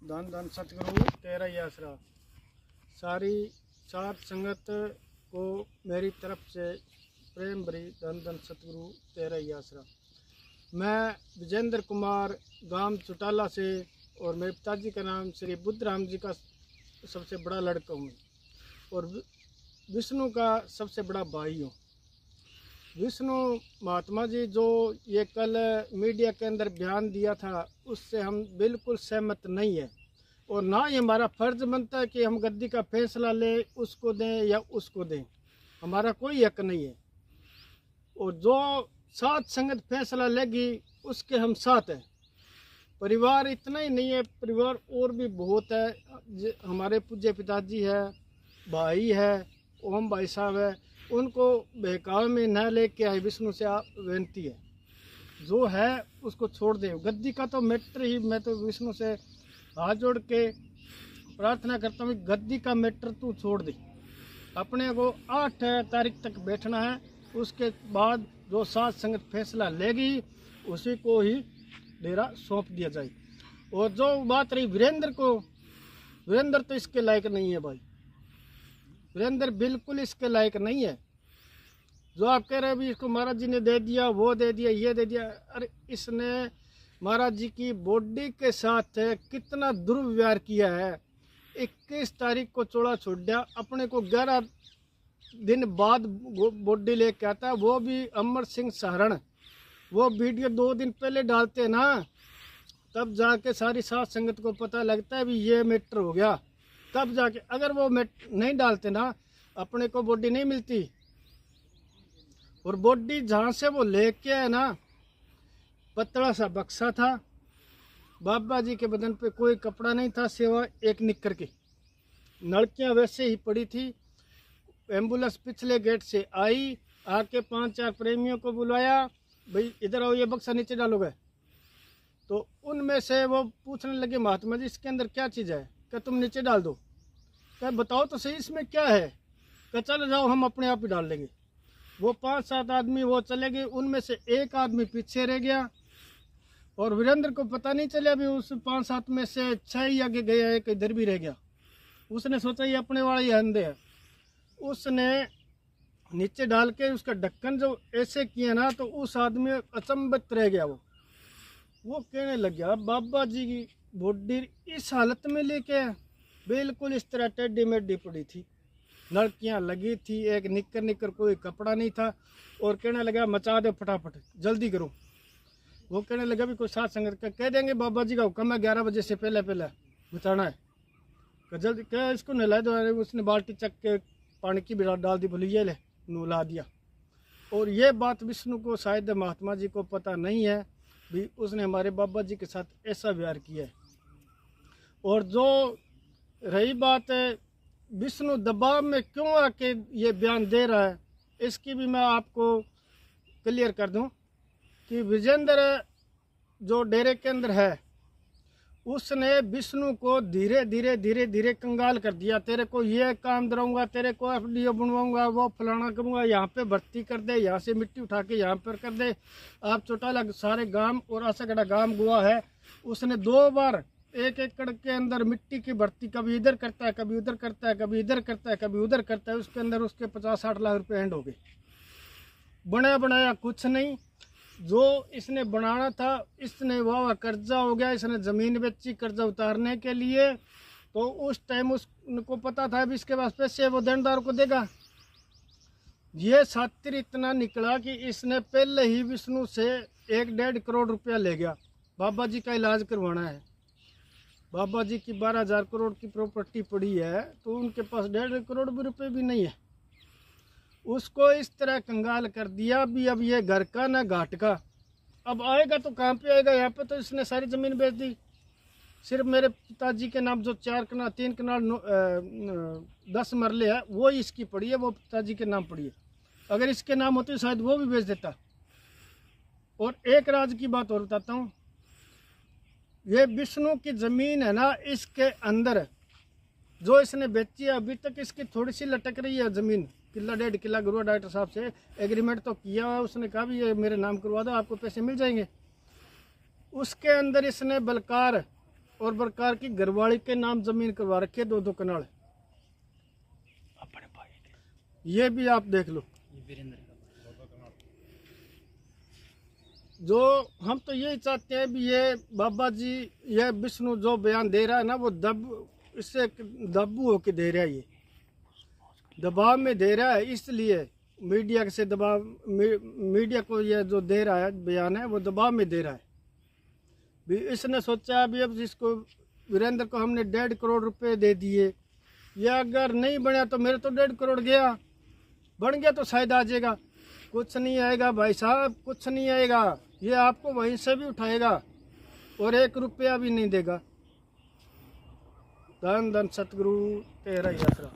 धन धन सतगुरु तेरा ही आसरा। सारी सात संगत को मेरी तरफ से प्रेम भरी धन धन सतगुरु तेरा ही आसरा। मैं विजेंद्र कुमार गांव चुटाला से और मेरे पिताजी का नाम श्री बुद्धराम जी का सबसे बड़ा लड़का हूँ और विष्णु का सबसे बड़ा भाई हूँ। विष्णु महात्मा जी जो ये कल मीडिया के अंदर बयान दिया था उससे हम बिल्कुल सहमत नहीं है और ना ही हमारा फर्ज बनता है कि हम गद्दी का फैसला लें, उसको दें या उसको दें। हमारा कोई हक नहीं है और जो साथ संगत फैसला लेगी उसके हम साथ हैं। परिवार इतना ही नहीं है, परिवार और भी बहुत है। हमारे पूज्य पिताजी है, भाई है, ओम भाई साहब है, उनको बहकावे में न लेके आए। विष्णु से विनती है जो है उसको छोड़ दे। गद्दी का तो मैटर ही, मैं तो विष्णु से हाथ जोड़ के प्रार्थना करता हूँ गद्दी का मैटर तू छोड़ दे। अपने को 8 तारीख तक बैठना है, उसके बाद जो साथ संगत फैसला लेगी उसी को ही डेरा सौंप दिया जाए। और जो बात रही वीरेंद्र को, वीरेंद्र तो इसके लायक नहीं है भाई, वीरेंद्र बिल्कुल इसके लायक नहीं है। जो आप कह रहे हैं भी इसको महाराज जी ने दे दिया, वो दे दिया, ये दे दिया, अरे इसने महाराज जी की बॉडी के साथ कितना दुर्व्यवहार किया है। 21 तारीख को चोला छोड़ दिया, अपने को 11 दिन बाद बॉडी लेके आता है, वो भी अमर सिंह सहारण। वो वीडियो 2 दिन पहले डालते ना, तब जाके सारी साथ संगत को पता लगता है भी ये मैटर हो गया। तब जाके अगर वो नहीं डालते ना अपने को बॉडी नहीं मिलती। और बॉडी जहाँ से वो लेके आए ना, पतला सा बक्सा था, बाबा जी के बदन पे कोई कपड़ा नहीं था सिवाय एक निक्कर के। लड़कियां वैसे ही पड़ी थी। एम्बुलेंस पिछले गेट से आई, आके 5-4 प्रेमियों को बुलाया, भाई इधर आओ, ये बक्सा नीचे डालोगे। तो उनमें से वो पूछने लगे महात्मा जी इसके अंदर क्या चीज़ है, क्या तुम नीचे डाल दो, क्या बताओ तो सही इसमें क्या है, क्या चले जाओ हम अपने आप ही डाल लेंगे। वो 5-7 आदमी वो चले गए, उनमें से एक आदमी पीछे रह गया और वीरेंद्र को पता नहीं चला भी उस 5-7 में से 6 ही आगे गया, एक इधर भी रह गया। उसने सोचा ये अपने वाला ही अंधे है, उसने नीचे डाल के उसका ढक्कन जो ऐसे किया ना तो उस आदमी अचंभित रह गया। वो कहने लग गया बाबा जी की बॉडी इस हालत में लेके बिल्कुल इस तरह टेढ़ी मेढ़ी पड़ी थी, लड़कियां लगी थी, एक निक्कर कोई कपड़ा नहीं था। और कहने लगा मचा दो फटाफट, जल्दी करो। वो कहने लगा भी कोई साथ संगत का कह देंगे बाबा जी का हुक्म है 11 बजे से पहले बचाना है, जल्दी क्या इसको नहला दो। उसने बाल्टी चक के पानी की बिरा डाल दी, बोली ये ले, नहला दिया। और ये बात विष्णु को शायद महात्मा जी को पता नहीं है भी उसने हमारे बाबा जी के साथ ऐसा व्यवहार किया है। और जो रही बात है विष्णु दबाव में क्यों आके ये बयान दे रहा है, इसकी भी मैं आपको क्लियर कर दूं कि विजेंद्र जो डेरे के अंदर है उसने विष्णु को धीरे धीरे कंगाल कर दिया। तेरे को ये काम दिलाऊंगा, तेरे को FDO बनवाऊंगा, वो फलाना करूंगा, यहाँ पे भर्ती कर दे, यहाँ से मिट्टी उठा के यहाँ पर कर दे। आप चौटाला सारे गांव और आसागढ़ा गांव गुआ है, उसने 2 बार 1 एकड़ के अंदर मिट्टी की भर्ती कभी इधर करता है, कभी उधर करता है, कभी इधर करता है, कभी उधर करता है। उसके अंदर उसके 50-60 लाख रुपए एंड हो गए। बनाया कुछ नहीं, जो इसने बनाना था इसने वाह कर्जा हो गया। इसने ज़मीन बेची कर्जा उतारने के लिए, तो उस टाइम उसको पता था भी इसके पास पैसे वो देनदार को देगा। ये सातिर इतना निकला कि इसने पहले ही विष्णु से 1-1.5 करोड़ रुपया ले गया। बाबा जी का इलाज करवाना है, बाबा जी की 12,000 करोड़ की प्रॉपर्टी पड़ी है, तो उनके पास 1.5 करोड़ रुपये भी नहीं है। उसको इस तरह कंगाल कर दिया भी। अब ये घर का ना घाट का, अब आएगा तो कहाँ पे आएगा। यहाँ पे तो इसने सारी ज़मीन बेच दी। सिर्फ मेरे पिताजी के नाम जो 4 कनाल 3 कनाल 10 मरले है वो इसकी पड़ी है, वो पिताजी के नाम पड़ी है। अगर इसके नाम होते शायद वो भी बेच देता। और एक राज की बात और बताता हूँ, ये विष्णु की ज़मीन है ना, इसके अंदर जो इसने बेची है अभी तक इसकी थोड़ी सी लटक रही है ज़मीन। किला 1.5 किला गुरुआ डॉक्टर साहब से एग्रीमेंट तो किया है, उसने कहा भी ये मेरे नाम करवा दो, आपको पैसे मिल जाएंगे। उसके अंदर इसने बलकार और प्रकार की घरवाली के नाम जमीन करवा रखी है, 2-2 कनाल। ये भी आप देख लो। जो हम तो यही चाहते हैं भी ये बाबा जी, ये विष्णु जो बयान दे रहा है ना, वो इससे दबू होके दे रहा है, ये दबाव में दे रहा है। इसलिए मीडिया से दबाव, मीडिया को ये जो दे रहा है बयान है, वो दबाव में दे रहा है। भी इसने सोचा भी अब जिसको वीरेंद्र को हमने 1.5 करोड़ रुपए दे दिए, ये अगर नहीं बना तो मेरे तो 1.5 करोड़ गया, बन गया तो शायद आ जाएगा। कुछ नहीं आएगा भाई साहब, कुछ नहीं आएगा। ये आपको वहीं से भी उठाएगा और 1 रुपया भी नहीं देगा। धन धन सतगुरु तेरा ही आसरा।